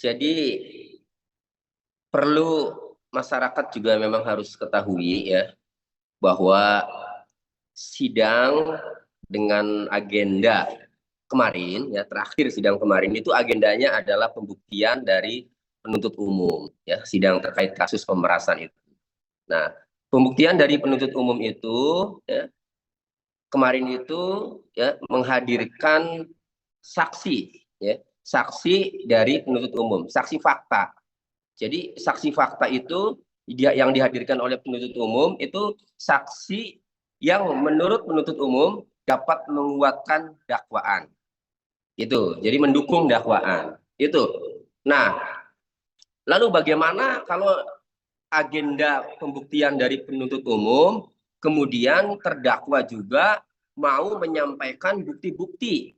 Jadi perlu masyarakat juga memang harus ketahui ya bahwa sidang dengan agenda kemarin ya terakhir sidang kemarin itu agendanya adalah pembuktian dari penuntut umum ya sidang terkait kasus pemerasan itu. Nah, pembuktian dari penuntut umum itu ya kemarin itu ya menghadirkan saksi ya saksi dari penuntut umum, saksi fakta. Jadi saksi fakta itu yang dihadirkan oleh penuntut umum itu saksi yang menurut penuntut umum dapat menguatkan dakwaan. Itu. Jadi mendukung dakwaan. Itu. Nah, lalu bagaimana kalau agenda pembuktian dari penuntut umum kemudian terdakwa juga mau menyampaikan bukti-bukti?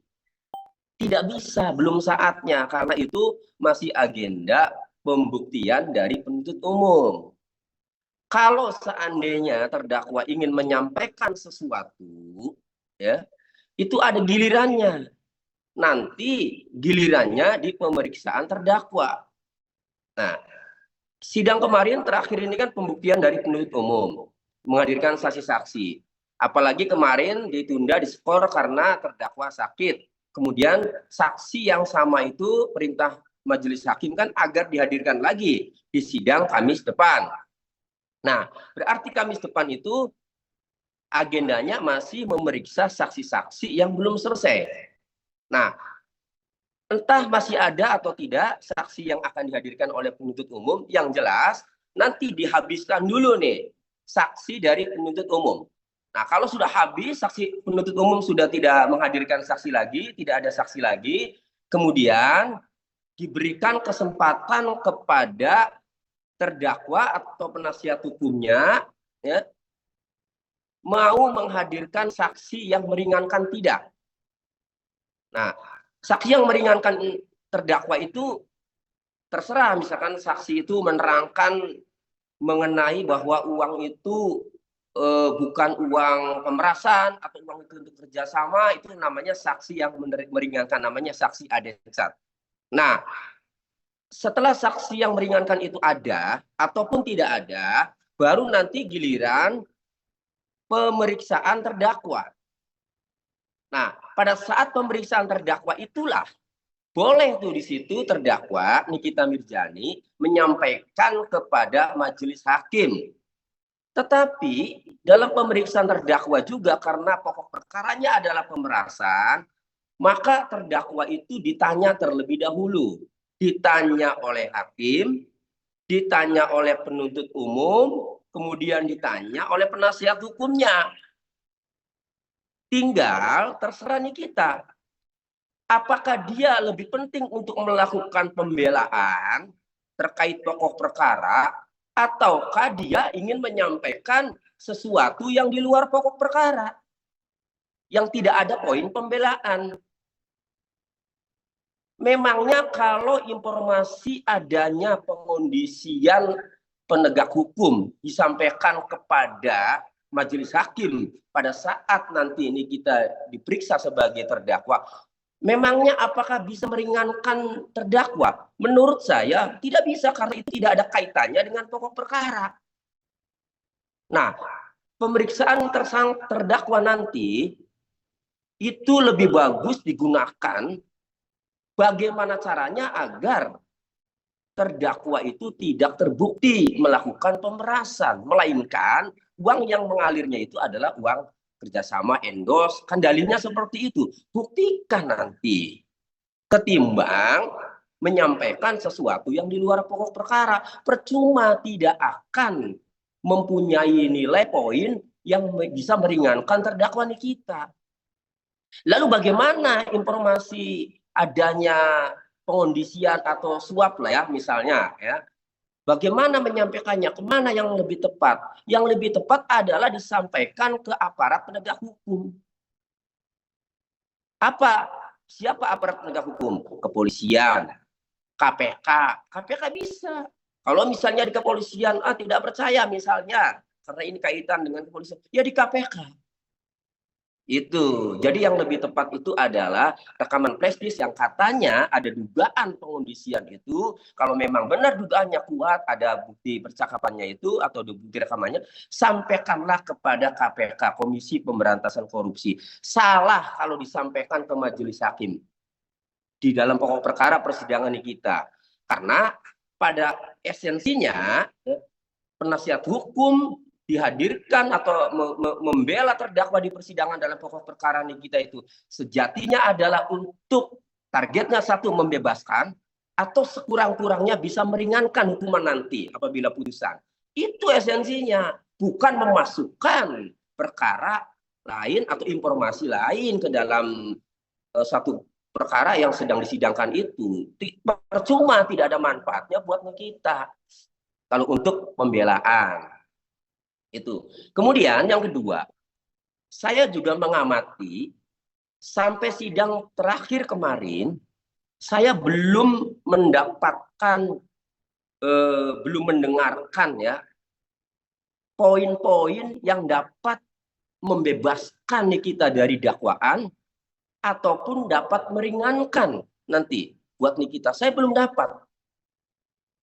Tidak bisa, belum saatnya karena itu masih agenda pembuktian dari penuntut umum. Kalau seandainya terdakwa ingin menyampaikan sesuatu, ya, itu ada gilirannya. Nanti gilirannya di pemeriksaan terdakwa. Nah, sidang kemarin terakhir ini kan pembuktian dari penuntut umum, menghadirkan saksi-saksi. Apalagi kemarin ditunda diskor karena terdakwa sakit. Kemudian saksi yang sama itu perintah majelis hakim kan agar dihadirkan lagi di sidang Kamis depan. Nah, berarti Kamis depan itu agendanya masih memeriksa saksi-saksi yang belum selesai. Nah, entah masih ada atau tidak saksi yang akan dihadirkan oleh penuntut umum, yang jelas nanti dihabiskan dulu nih saksi dari penuntut umum. Nah, kalau sudah habis, saksi penuntut umum sudah tidak menghadirkan saksi lagi, tidak ada saksi lagi, kemudian diberikan kesempatan kepada terdakwa atau penasihat hukumnya ya, mau menghadirkan saksi yang meringankan tidak. Nah, saksi yang meringankan terdakwa itu terserah, misalkan saksi itu menerangkan mengenai bahwa uang itu bukan uang pemerasan atau uang itu untuk kerjasama, itu namanya saksi yang meringankan, namanya saksi adensat. Nah, setelah saksi yang meringankan itu ada ataupun tidak ada, baru nanti giliran pemeriksaan terdakwa. Nah, pada saat pemeriksaan terdakwa itulah boleh tuh di situ terdakwa Nikita Mirzani menyampaikan kepada majelis hakim. Tetapi dalam pemeriksaan terdakwa juga karena pokok perkaranya adalah pemerasan, maka terdakwa itu ditanya terlebih dahulu. Ditanya oleh hakim, ditanya oleh penuntut umum, kemudian ditanya oleh penasihat hukumnya. Tinggal terserah nih kita. Apakah dia lebih penting untuk melakukan pembelaan terkait pokok perkara, ataukah dia ingin menyampaikan sesuatu yang di luar pokok perkara, yang tidak ada poin pembelaan. Memangnya kalau informasi adanya pengondisian penegak hukum disampaikan kepada majelis hakim pada saat nanti ini kita diperiksa sebagai terdakwa, memangnya apakah bisa meringankan terdakwa? Menurut saya tidak bisa karena itu tidak ada kaitannya dengan pokok perkara. Nah, pemeriksaan terdakwa nanti itu lebih bagus digunakan bagaimana caranya agar terdakwa itu tidak terbukti melakukan pemerasan, melainkan uang yang mengalirnya itu adalah uang kerjasama endorse, kan dalilnya seperti itu. Buktikan nanti, ketimbang menyampaikan sesuatu yang di luar pokok perkara, percuma, tidak akan mempunyai nilai poin yang bisa meringankan terdakwa kita. Lalu bagaimana informasi adanya pengondisian atau suap lah ya misalnya ya, bagaimana menyampaikannya, kemana yang lebih tepat? Yang lebih tepat adalah disampaikan ke aparat penegak hukum. Siapa aparat penegak hukum? Kepolisian, KPK. KPK bisa. Kalau misalnya di kepolisian tidak percaya misalnya karena ini kaitan dengan kepolisian, ya di KPK. Itu. Jadi yang lebih tepat itu adalah rekaman flashdisk yang katanya ada dugaan pengondisian itu. Kalau memang benar dugaannya kuat, ada bukti percakapannya itu atau bukti rekamannya, sampaikanlah kepada KPK, Komisi Pemberantasan Korupsi. Salah kalau disampaikan ke majelis hakim di dalam pokok perkara persidangan kita. Karena pada esensinya penasihat hukum dihadirkan atau membela terdakwa di persidangan dalam pokok perkara kita itu sejatinya adalah untuk targetnya satu, membebaskan, atau sekurang-kurangnya bisa meringankan hukuman nanti apabila putusan. Itu esensinya, bukan memasukkan perkara lain atau informasi lain ke dalam satu perkara yang sedang disidangkan itu. Percuma, tidak ada manfaatnya buat kita kalau untuk pembelaan. Itu. Kemudian yang kedua, saya juga mengamati sampai sidang terakhir kemarin, saya belum mendapatkan, belum mendengarkan ya poin-poin yang dapat membebaskan kita dari dakwaan ataupun dapat meringankan nanti buat kita. Saya belum dapat.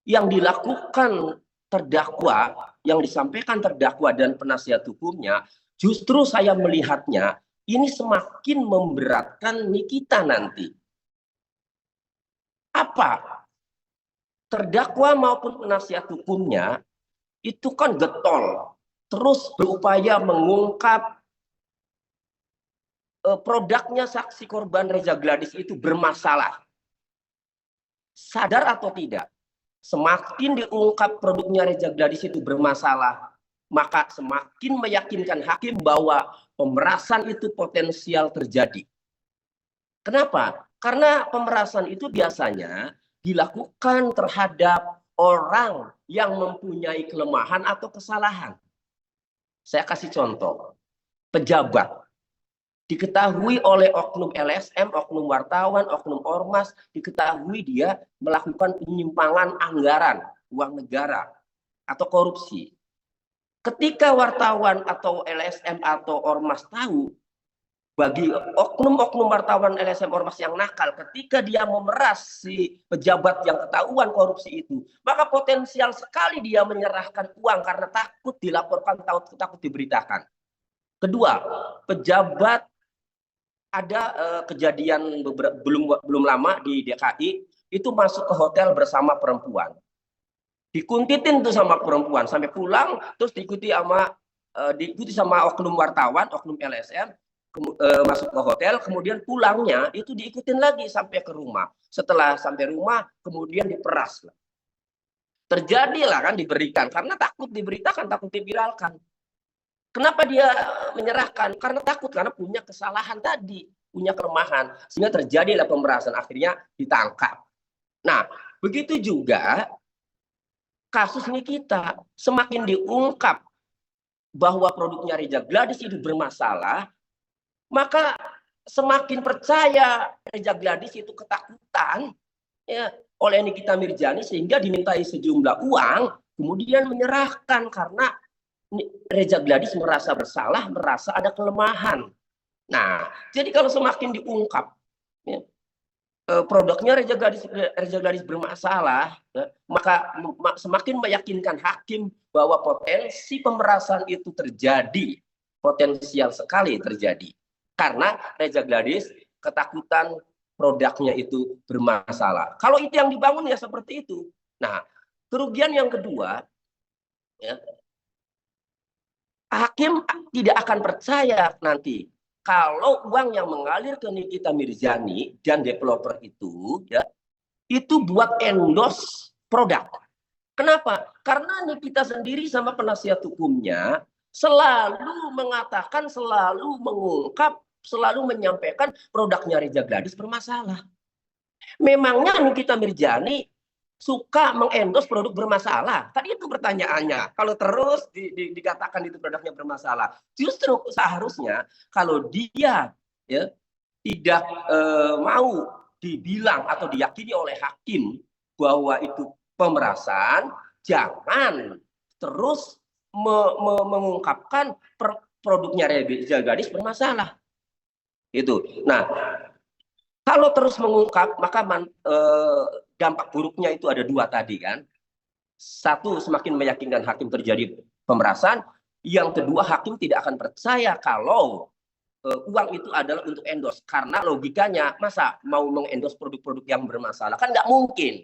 Yang dilakukan terdakwa, yang disampaikan terdakwa dan penasihat hukumnya, justru saya melihatnya ini semakin memberatkan kita nanti. Apa? Terdakwa maupun penasihat hukumnya itu kan getol, terus berupaya mengungkap produknya saksi korban Reza Gladys itu bermasalah. Sadar atau tidak? Semakin diungkap produknya Reza Gladys itu bermasalah, maka semakin meyakinkan hakim bahwa pemerasan itu potensial terjadi. Kenapa? Karena pemerasan itu biasanya dilakukan terhadap orang yang mempunyai kelemahan atau kesalahan. Saya kasih contoh. Pejabat diketahui oleh oknum LSM, oknum wartawan, oknum ormas, diketahui dia melakukan penyimpangan anggaran uang negara atau korupsi. Ketika wartawan atau LSM atau ormas tahu, bagi oknum-oknum wartawan LSM ormas yang nakal, ketika dia memeras si pejabat yang ketahuan korupsi itu, maka potensial sekali dia menyerahkan uang karena takut dilaporkan, takut diberitakan. Kedua, pejabat ada kejadian belum lama di DKI itu masuk ke hotel bersama perempuan, dikuntitin tuh sama perempuan sampai pulang, terus diikuti sama oknum wartawan, oknum LSM, masuk ke hotel, kemudian pulangnya itu diikutin lagi sampai ke rumah. Setelah sampai rumah kemudian diperas. Terjadilah kan, diberikan karena takut diberitakan, takut diviralkan. Kenapa dia menyerahkan? Karena takut, karena punya kesalahan tadi, punya kelemahan, sehingga terjadilah pemerasan, akhirnya ditangkap. Nah, begitu juga kasus ini kita, semakin diungkap bahwa produknya Reza Gladys itu bermasalah, maka semakin percaya Reza Gladys itu ketakutan ya, oleh Nikita Mirzani, sehingga dimintai sejumlah uang, kemudian menyerahkan karena Reza Gladys merasa bersalah, merasa ada kelemahan. Nah, jadi kalau semakin diungkap ya, produknya Reza Gladys bermasalah, ya, maka semakin meyakinkan hakim bahwa potensi pemerasan itu terjadi, potensial sekali terjadi. Karena Reza Gladys ketakutan produknya itu bermasalah. Kalau itu yang dibangun ya seperti itu. Nah, kerugian yang kedua, ya, hakim tidak akan percaya nanti kalau uang yang mengalir ke Nikita Mirzani dan developer itu ya, itu buat endorse produk. Kenapa? Karena Nikita sendiri sama penasihat hukumnya selalu mengatakan, selalu mengungkap, selalu menyampaikan produknya Reza Gladys bermasalah. Memangnya Nikita Mirzani suka mengendorse produk bermasalah? Tadi itu pertanyaannya. Kalau terus dikatakan itu produknya bermasalah, justru seharusnya kalau dia ya tidak mau dibilang atau diyakini oleh hakim bahwa itu pemerasan, jangan terus mengungkapkan produknya Reza Gladys bermasalah. Itu. Nah, kalau terus mengungkap, maka dampak buruknya itu ada dua tadi kan. Satu, semakin meyakinkan hakim terjadi pemerasan. Yang kedua, hakim tidak akan percaya kalau uang itu adalah untuk endorse. Karena logikanya, masa mau mengendorse produk-produk yang bermasalah? Kan nggak mungkin.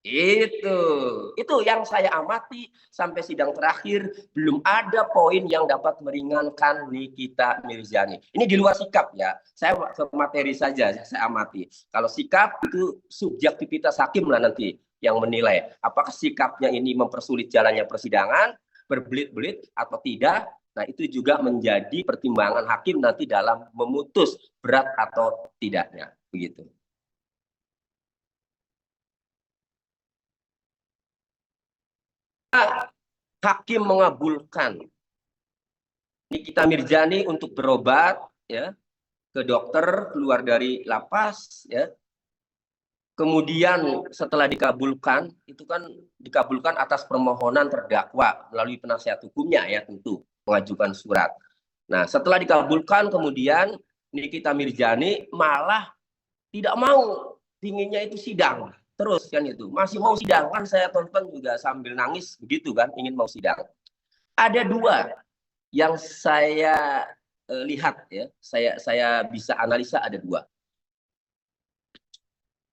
Itu yang saya amati sampai sidang terakhir, belum ada poin yang dapat meringankan Nikita Mirzani. Ini di luar sikap ya, saya ke materi saja saya amati. Kalau sikap itu subjektivitas hakim lah nanti yang menilai apakah sikapnya ini mempersulit jalannya persidangan, berbelit-belit atau tidak. Nah, itu juga menjadi pertimbangan hakim nanti dalam memutus berat atau tidaknya, begitu. Hakim mengabulkan Nikita Mirzani untuk berobat ya ke dokter keluar dari lapas ya. Kemudian setelah dikabulkan, itu kan dikabulkan atas permohonan terdakwa melalui penasihat hukumnya ya, tentu mengajukan surat. Nah, setelah dikabulkan kemudian Nikita Mirzani malah tidak mau, inginnya itu sidang terus kan, itu masih mau sidang kan, saya tonton juga sambil nangis begitu kan, ingin mau sidang. Ada dua yang saya lihat ya, saya bisa analisa ada dua.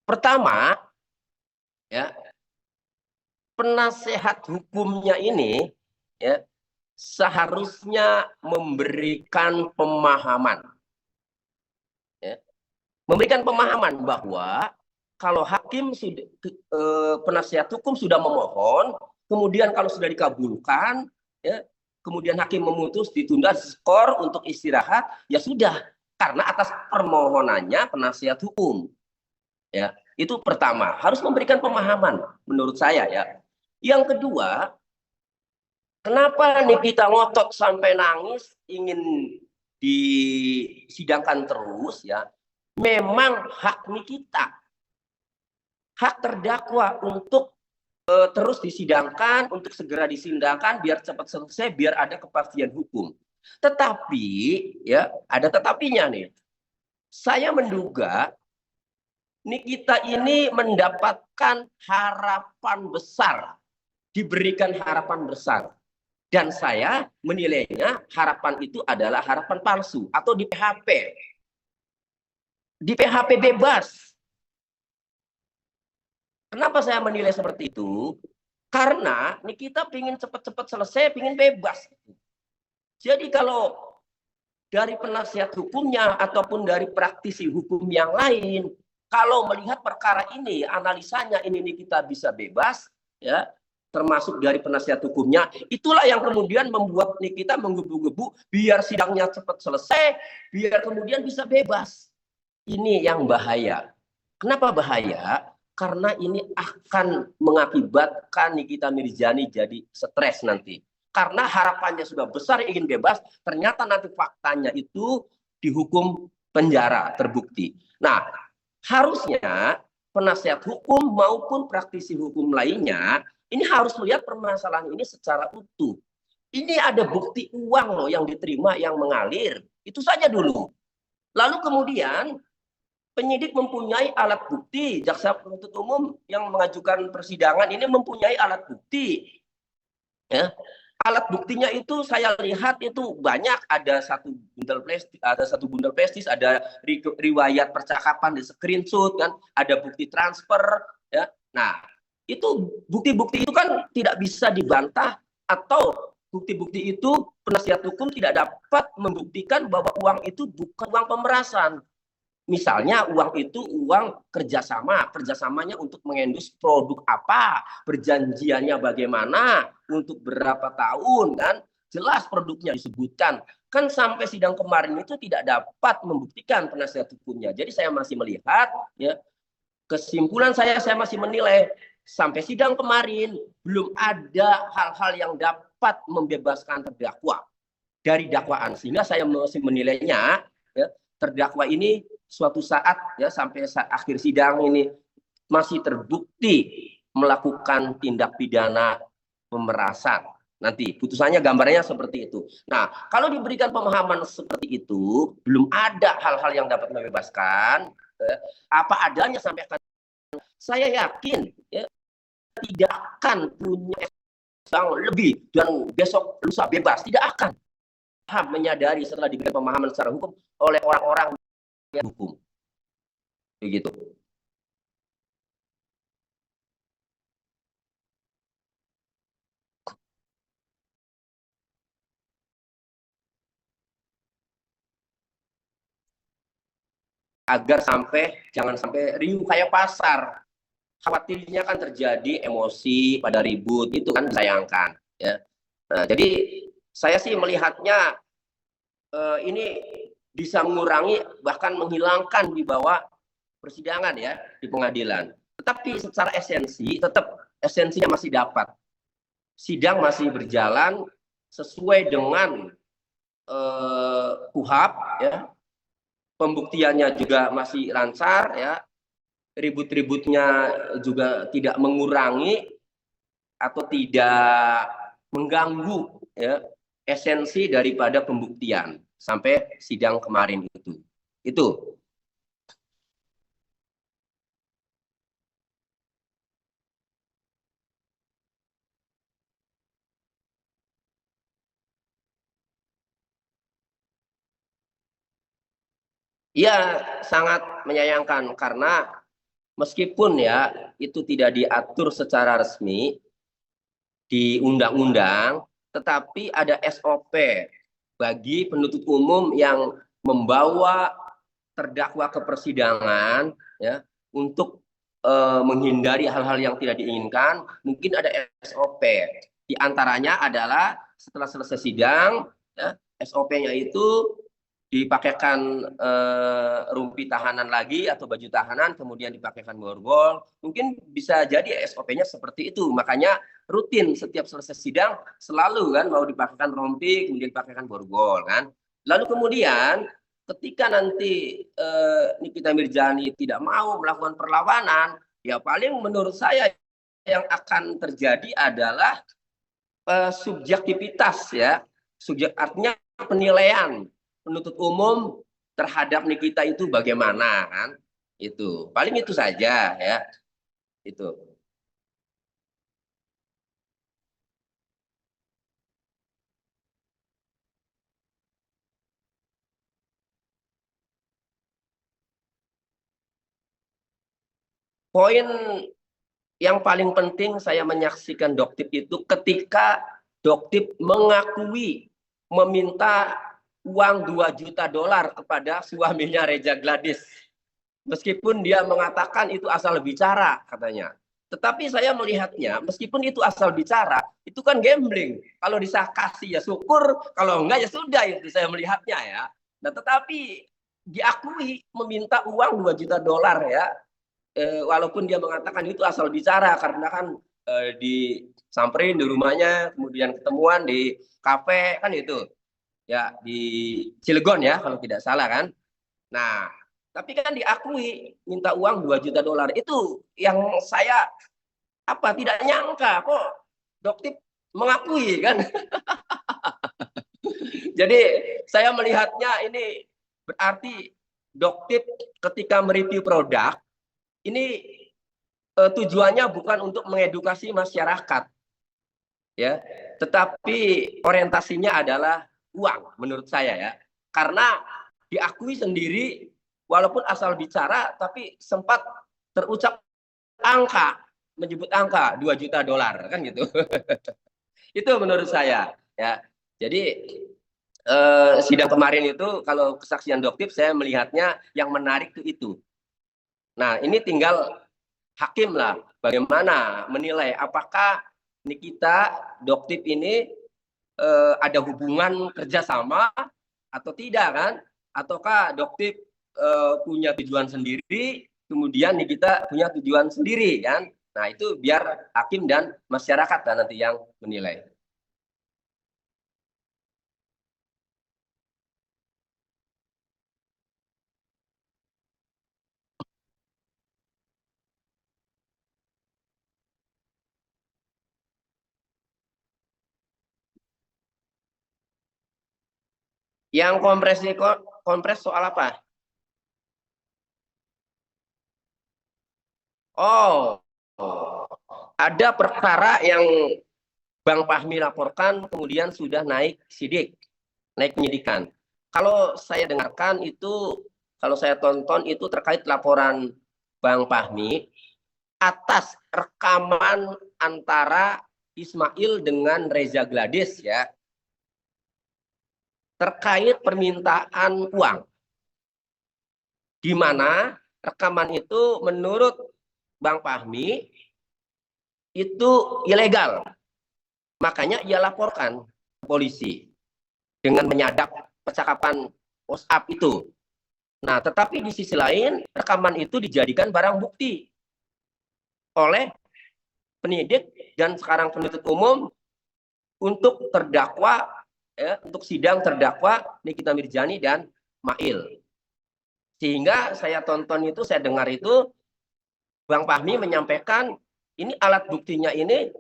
Pertama ya, penasehat hukumnya ini ya seharusnya memberikan pemahaman ya, memberikan pemahaman bahwa kalau hakim sudah penasihat hukum sudah memohon, kemudian kalau sudah dikabulkan ya, kemudian hakim memutus ditunda skor untuk istirahat, ya sudah, karena atas permohonannya penasihat hukum ya. Itu pertama, harus memberikan pemahaman menurut saya ya. Yang kedua, kenapa nih kita ngotot sampai nangis ingin disidangkan terus ya? Memang hak kita, hak terdakwa untuk terus disidangkan, untuk segera disidangkan biar cepat selesai, biar ada kepastian hukum. Tetapi ya, ada tetapinya nih. Saya menduga Nikita ini mendapatkan harapan besar, diberikan harapan besar. Dan saya menilainya harapan itu adalah harapan palsu atau di PHP. Di PHP bebas. Kenapa saya menilai seperti itu? Karena Nikita ingin cepat-cepat selesai, ingin bebas. Jadi kalau dari penasihat hukumnya ataupun dari praktisi hukum yang lain, kalau melihat perkara ini, analisanya ini Nikita bisa bebas, ya, termasuk dari penasihat hukumnya, itulah yang kemudian membuat Nikita menggebu-gebu biar sidangnya cepat selesai, biar kemudian bisa bebas. Ini yang bahaya. Kenapa bahaya? Karena ini akan mengakibatkan Nikita Mirzani jadi stres nanti. Karena harapannya sudah besar ingin bebas, ternyata nanti faktanya itu dihukum penjara, terbukti. Nah, harusnya penasihat hukum maupun praktisi hukum lainnya ini harus melihat permasalahan ini secara utuh. Ini ada bukti uang loh yang diterima, yang mengalir. Itu saja dulu. Lalu kemudian penyidik mempunyai alat bukti, jaksa penuntut umum yang mengajukan persidangan ini mempunyai alat bukti. Ya, alat buktinya itu saya lihat itu banyak, ada satu bundel plastis, ada riwayat percakapan di screenshot kan, ada bukti transfer ya. Nah, itu bukti-bukti itu kan tidak bisa dibantah, atau bukti-bukti itu penasihat hukum tidak dapat membuktikan bahwa uang itu bukan uang pemerasan. Misalnya uang itu uang kerjasamanya untuk mengendus produk apa, perjanjiannya bagaimana, untuk berapa tahun kan, jelas produknya disebutkan. Kan sampai sidang kemarin itu tidak dapat membuktikan penasihat hukumnya. Jadi saya masih melihat ya, kesimpulan saya masih menilai sampai sidang kemarin belum ada hal-hal yang dapat membebaskan terdakwa dari dakwaan, sehingga saya masih menilainya ya, terdakwa ini suatu saat ya sampai saat akhir sidang ini masih terbukti melakukan tindak pidana pemerasan. Nanti putusannya gambarnya seperti itu. Nah, kalau diberikan pemahaman seperti itu, belum ada hal-hal yang dapat membebaskan, apa adanya sampai akan, saya yakin ya, tidak akan punya yang lebih dan besok lusa bebas, tidak akan. Menyadari setelah diberikan pemahaman secara hukum oleh orang-orang yang hukum, begitu. Agar jangan sampai riuh kayak pasar. Khawatirnya kan terjadi emosi pada ribut, itu kan disayangkan ya. Nah, jadi saya sih melihatnya ini bisa mengurangi bahkan menghilangkan di bawah persidangan ya di pengadilan. Tetapi secara esensi tetap esensinya masih dapat. Sidang masih berjalan sesuai dengan KUHP ya. Pembuktiannya juga masih lancar ya. Ribut-ributnya juga tidak mengurangi atau tidak mengganggu ya esensi daripada pembuktian sampai sidang kemarin itu. Itu. Iya, sangat menyayangkan karena meskipun ya itu tidak diatur secara resmi di undang-undang, tetapi ada SOP bagi penuntut umum yang membawa terdakwa ke persidangan ya untuk menghindari hal-hal yang tidak diinginkan, mungkin ada SOP. Di antaranya adalah setelah selesai sidang, ya, SOP-nya itu dipakaikan rumpi tahanan lagi atau baju tahanan, kemudian dipakaikan borgol. Mungkin bisa jadi SOP-nya seperti itu. Makanya rutin setiap selesai sidang selalu kan mau dipakaikan rompi, kemudian dipakaikan borgol kan. Lalu kemudian ketika nanti Nikita Mirzani tidak mau melakukan perlawanan, ya paling menurut saya yang akan terjadi adalah subjektivitas ya. Artinya penilaian penuntut umum terhadap Nikita itu bagaimana kan? Itu. Paling itu saja ya. Itu. Poin yang paling penting saya menyaksikan Doktip itu ketika Doktip mengakui meminta uang 2 juta dolar kepada suaminya Reja Gladys. Meskipun dia mengatakan itu asal bicara katanya. Tetapi saya melihatnya, meskipun itu asal bicara, itu kan gambling. Kalau bisa kasih ya syukur, kalau enggak ya sudah, itu saya melihatnya ya. Nah, tetapi diakui meminta uang 2 juta dolar ya, walaupun dia mengatakan itu asal bicara karena kan disamperin di rumahnya, kemudian ketemuan di kafe kan itu ya di Cilegon ya kalau tidak salah kan. Nah, tapi kan diakui minta uang 2 juta dolar itu yang saya apa tidak nyangka kok Doktip mengakui kan. Jadi saya melihatnya ini berarti Doktip ketika mereview produk ini tujuannya bukan untuk mengedukasi masyarakat ya, tetapi orientasinya adalah uang menurut saya ya. Karena diakui sendiri walaupun asal bicara tapi sempat terucap angka, menyebut angka 2 juta dolar kan gitu. Itu menurut saya ya. Jadi sidang kemarin itu kalau kesaksian Doktip saya melihatnya yang menarik itu. Nah, ini tinggal hakim lah bagaimana menilai apakah Nikita Doktip ini ada hubungan kerjasama atau tidak kan, ataukah Doktip punya tujuan sendiri kemudian Nikita punya tujuan sendiri kan. Nah itu biar hakim dan masyarakat kan nanti yang menilai. Yang kompres soal apa? Oh, ada perkara yang Bang Fahmi laporkan kemudian sudah naik sidik, naik penyidikan. Kalau saya dengarkan itu, kalau saya tonton itu terkait laporan Bang Fahmi atas rekaman antara Ismail dengan Reza Gladys ya, terkait permintaan uang, di mana rekaman itu menurut Bang Fahmi itu ilegal. Makanya ia laporkan ke polisi dengan menyadap percakapan WhatsApp itu. Nah, tetapi di sisi lain rekaman itu dijadikan barang bukti oleh penyidik dan sekarang penuntut umum untuk terdakwa untuk sidang terdakwa Nikita Mirzani dan Mail. Sehingga saya tonton itu, saya dengar itu Bang Fahmi menyampaikan ini alat buktinya ini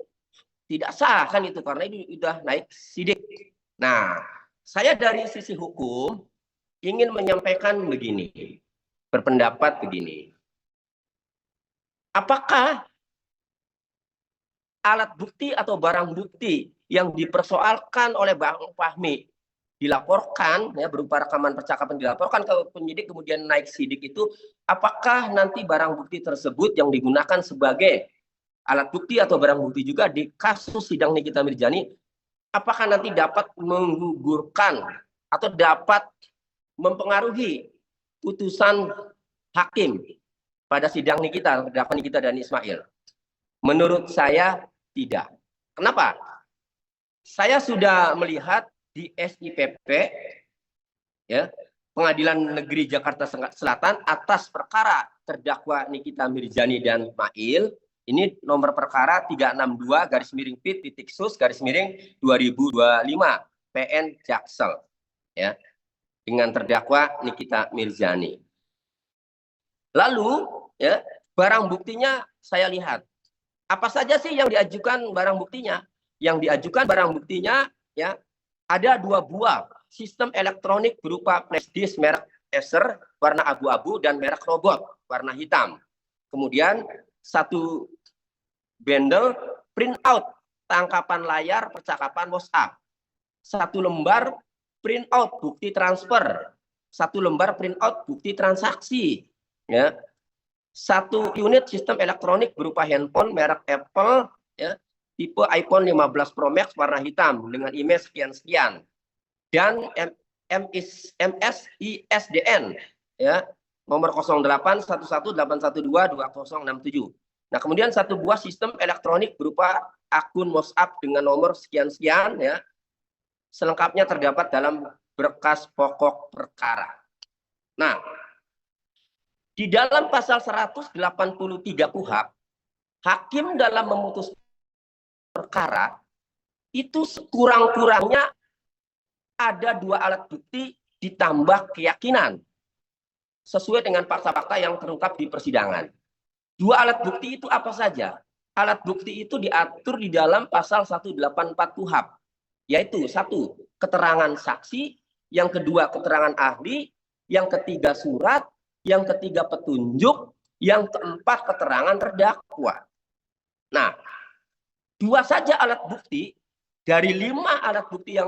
tidak sah kan itu karena ini sudah naik sidik. Nah, saya dari sisi hukum ingin menyampaikan begini, berpendapat begini. Apakah alat bukti atau barang bukti yang dipersoalkan oleh Bang Fahmi dilaporkan ya berupa rekaman percakapan dilaporkan ke penyidik kemudian naik sidik itu, apakah nanti barang bukti tersebut yang digunakan sebagai alat bukti atau barang bukti juga di kasus sidang Nikita Mirzani, apakah nanti dapat menggugurkan atau dapat mempengaruhi putusan hakim pada sidang Nikita, terdakwa Nikita dan Ismail? Menurut saya tidak. Kenapa? Saya sudah melihat di SIPP ya, Pengadilan Negeri Jakarta Selatan atas perkara terdakwa Nikita Mirzani dan Mail, ini nomor perkara 362-Pit-Sus-2025 PN Jaksel ya, dengan terdakwa Nikita Mirzani. Lalu ya, barang buktinya saya lihat. Apa saja sih yang diajukan barang buktinya? Yang diajukan barang buktinya ya ada 2 buah sistem elektronik berupa flash disk merek Acer warna abu-abu dan merek robot warna hitam. Kemudian 1 bundle printout tangkapan layar percakapan WhatsApp. 1 lembar printout bukti transfer. 1 lembar printout bukti transaksi. Ya. 1 unit sistem elektronik berupa handphone merek Apple ya, tipe iPhone 15 Pro Max warna hitam dengan image sekian-sekian, dan MSISDN ya nomor 081181122067. Nah, kemudian 1 buah sistem elektronik berupa akun WhatsApp dengan nomor sekian-sekian ya, selengkapnya terdapat dalam berkas pokok perkara. Nah, di dalam pasal 183 KUHP, hakim dalam memutus perkara itu sekurang-kurangnya ada 2 alat bukti ditambah keyakinan sesuai dengan fakta-fakta yang terungkap di persidangan. 2 alat bukti itu apa saja? Alat bukti itu diatur di dalam pasal 184 KUHP, yaitu 1 keterangan saksi, yang kedua keterangan ahli, yang ketiga surat, yang ketiga petunjuk, yang keempat keterangan terdakwa. Nah, 2 saja alat bukti dari 5 alat bukti yang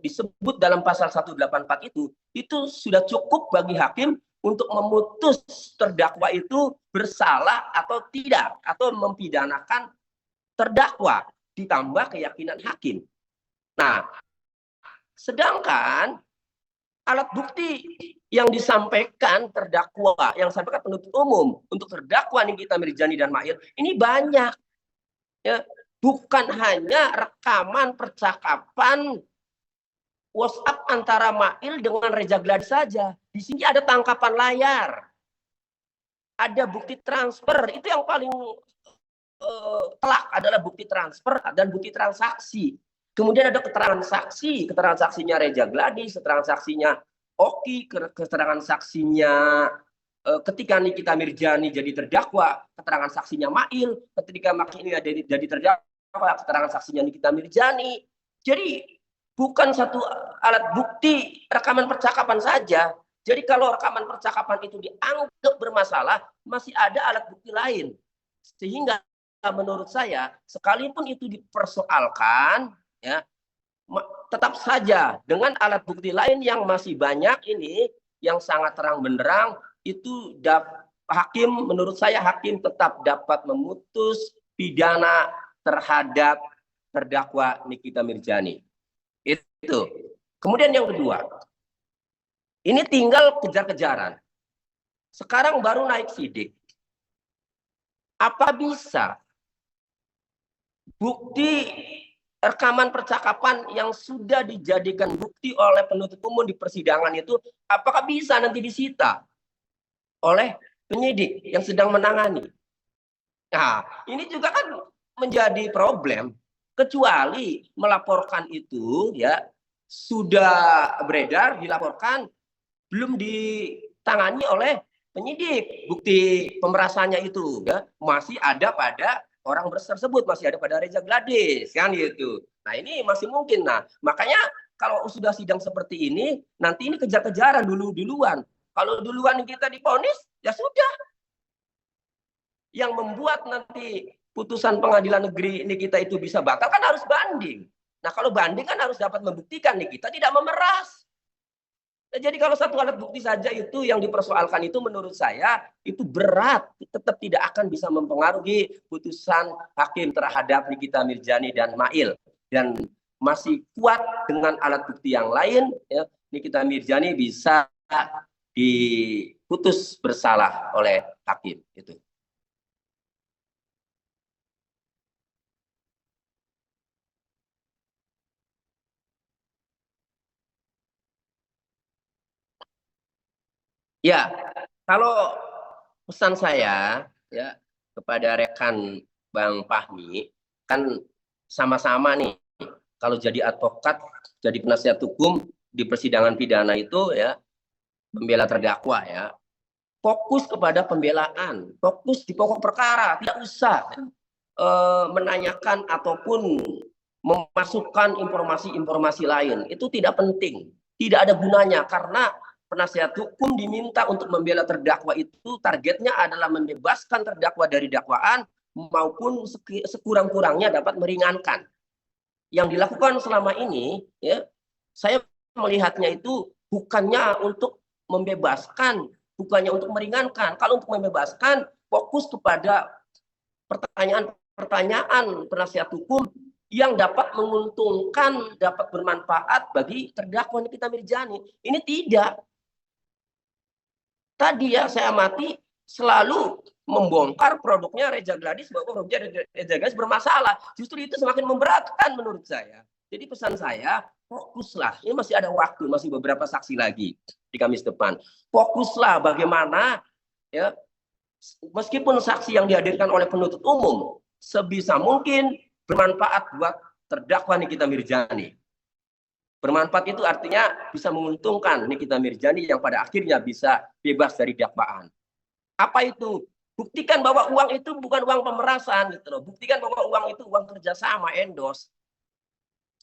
disebut dalam pasal 184 itu sudah cukup bagi hakim untuk memutus terdakwa itu bersalah atau tidak, atau mempidanakan terdakwa ditambah keyakinan hakim. Nah, sedangkan alat bukti yang disampaikan terdakwa, yang disampaikan penuntut umum untuk terdakwa Nikita Mirzani dan Mail ini banyak ya, bukan hanya rekaman percakapan WhatsApp antara Mail dengan Reza Gladys saja. Di sini ada tangkapan layar, ada bukti transfer, itu yang paling telak adalah bukti transfer dan bukti transaksi. Kemudian ada keterangan saksi, keterangan saksinya Reza Gladys, keterangan saksinya Oki, keterangan saksinya ketika Nikita Mirzani jadi terdakwa, keterangan saksinya Mail, ketika Mail ini jadi terdakwa, keterangan saksinya Nikita Mirzani. Jadi bukan satu alat bukti rekaman percakapan saja. Jadi kalau rekaman percakapan itu dianggap bermasalah, masih ada alat bukti lain. Sehingga menurut saya, sekalipun itu dipersoalkan, ya, tetap saja dengan alat bukti lain yang masih banyak ini, yang sangat terang benderang, itu hakim, menurut saya hakim tetap dapat memutus pidana terhadap terdakwa Nikita Mirzani. Itu. Kemudian yang kedua, ini tinggal kejar-kejaran. Sekarang baru naik sidik. Apa bisa bukti rekaman percakapan yang sudah dijadikan bukti oleh penuntut umum di persidangan itu, apakah bisa nanti disita oleh penyidik yang sedang menangani? Nah, ini juga kan menjadi problem, kecuali melaporkan itu ya sudah beredar, dilaporkan, belum ditangani oleh penyidik, bukti pemerasannya itu ya masih ada pada orang tersebut, masih ada pada Reza Gladys kan gitu. Nah ini masih mungkin. Nah makanya kalau sudah sidang seperti ini, nanti ini kejar-kejaran duluan. Kalau duluan kita divonis, ya sudah. Yang membuat nanti putusan pengadilan negeri ini kita itu bisa batal kan harus banding. Nah kalau banding kan harus dapat membuktikan nih kita tidak memeras. Nah, jadi kalau satu alat bukti saja itu yang dipersoalkan itu menurut saya itu berat, tetap tidak akan bisa mempengaruhi putusan hakim terhadap Nikita Mirzani dan Mail. Dan masih kuat dengan alat bukti yang lain, ya, Nikita Mirzani bisa diputus bersalah oleh hakim. Itu. Ya, kalau pesan saya ya kepada rekan Bang Fahmi, kan sama-sama nih kalau jadi advokat, jadi penasihat hukum di persidangan pidana itu ya membela terdakwa ya, fokus kepada pembelaan, fokus di pokok perkara, tidak usah menanyakan ataupun memasukkan informasi-informasi lain. Itu tidak penting, tidak ada gunanya karena penasihat hukum diminta untuk membela terdakwa itu targetnya adalah membebaskan terdakwa dari dakwaan maupun sekurang-kurangnya dapat meringankan. Yang dilakukan selama ini, ya, saya melihatnya itu bukannya untuk membebaskan, bukannya untuk meringankan. Kalau untuk membebaskan, fokus kepada pertanyaan-pertanyaan penasihat hukum yang dapat menguntungkan, dapat bermanfaat bagi terdakwa Nikita Mirzani. Ini tidak. Tadi ya saya amati selalu membongkar produknya Reza Gladys bahwa produknya Reza Gladys bermasalah. Justru itu semakin memberatkan menurut saya. Jadi pesan saya, fokuslah. Ini masih ada waktu, masih beberapa saksi lagi di Kamis depan. Fokuslah bagaimana ya meskipun saksi yang dihadirkan oleh penuntut umum sebisa mungkin bermanfaat buat terdakwa Nikita Mirzani. Bermanfaat itu artinya bisa menguntungkan Nikita Mirzani yang pada akhirnya bisa bebas dari dakwaan. Apa itu? Buktikan bahwa uang itu bukan uang pemerasan gitu loh. Buktikan bahwa uang itu uang kerjasama, endorse.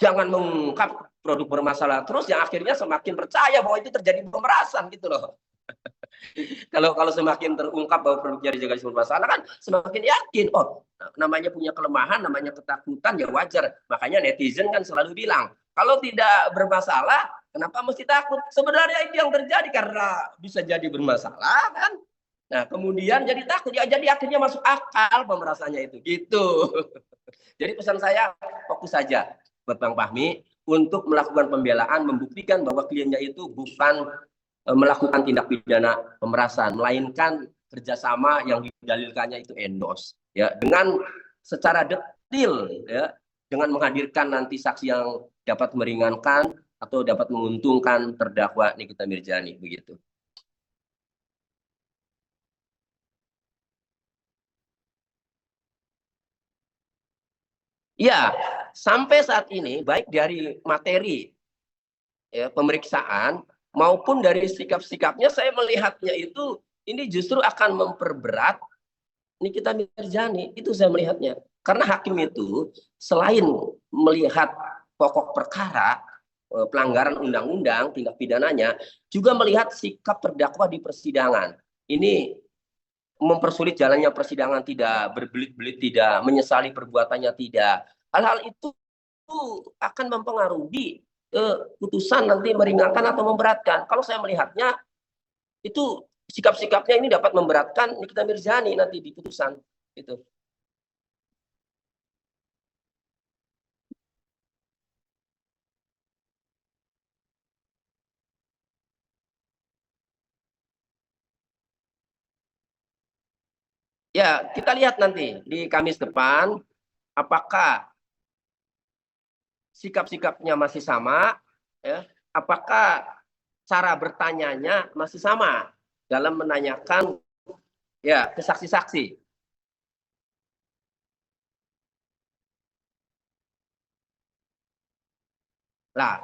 Jangan mengungkap produk bermasalah terus yang akhirnya semakin percaya bahwa itu terjadi pemerasan gitu loh. Kalau semakin terungkap bahwa produknya dijaga bermasalah kan semakin yakin, oh namanya punya kelemahan, namanya ketakutan ya wajar. Makanya netizen kan selalu bilang, kalau tidak bermasalah, kenapa mesti takut? Sebenarnya itu yang terjadi karena bisa jadi bermasalah kan. Nah kemudian jadi takut, ya jadi akhirnya masuk akal pemerasannya itu. Gitu. Jadi pesan saya fokus saja buat Bang Fahmi untuk melakukan pembelaan, membuktikan bahwa kliennya itu bukan melakukan tindak pidana pemerasan, melainkan kerjasama yang didalilkannya itu endorse. Ya, dengan secara detail, ya, dengan menghadirkan nanti saksi yang dapat meringankan atau dapat menguntungkan terdakwa Nikita Mirzani, begitu. Ya, sampai saat ini baik dari materi ya, pemeriksaan maupun dari sikap-sikapnya saya melihatnya itu ini justru akan memperberat Nikita Mirzani, itu saya melihatnya. Karena hakim itu selain melihat pokok perkara, pelanggaran undang-undang, tindak pidananya, juga melihat sikap terdakwa di persidangan. Ini mempersulit jalannya persidangan, tidak berbelit-belit, tidak menyesali perbuatannya, tidak. Hal-hal itu akan mempengaruhi putusan nanti meringankan atau memberatkan. Kalau saya melihatnya itu sikap-sikapnya ini dapat memberatkan Nikita Mirzani nanti di putusan itu. Ya, kita lihat nanti di Kamis depan apakah sikap-sikapnya masih sama, ya, apakah cara bertanyanya masih sama dalam menanyakan ya ke saksi-saksi. Lah,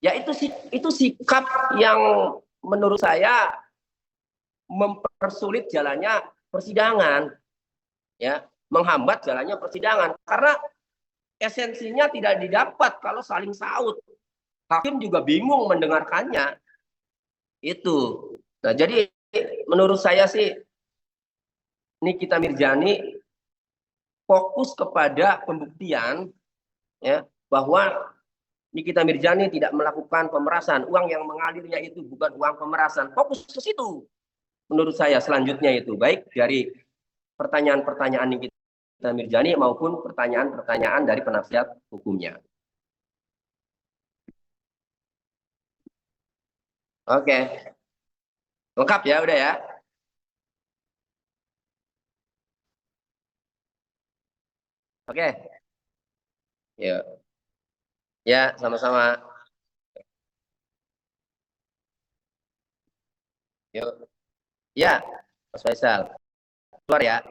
ya itu sikap yang menurut saya mempersulit jalannya persidangan, ya, menghambat jalannya persidangan karena esensinya tidak didapat kalau saling saut. Hakim juga bingung mendengarkannya. Itu. Nah, jadi menurut saya sih Nikita Mirzani fokus kepada pembuktian, ya, bahwa Nikita Mirzani tidak melakukan pemerasan. Uang yang mengalirnya itu bukan uang pemerasan. Fokus ke situ. Menurut saya selanjutnya itu baik dari pertanyaan-pertanyaan Nikita Mirzani maupun pertanyaan-pertanyaan dari penasihat hukumnya. Oke, lengkap ya, udah ya. Oke, ya, ya, sama-sama. Yuk, ya, Mas Faisal, keluar ya.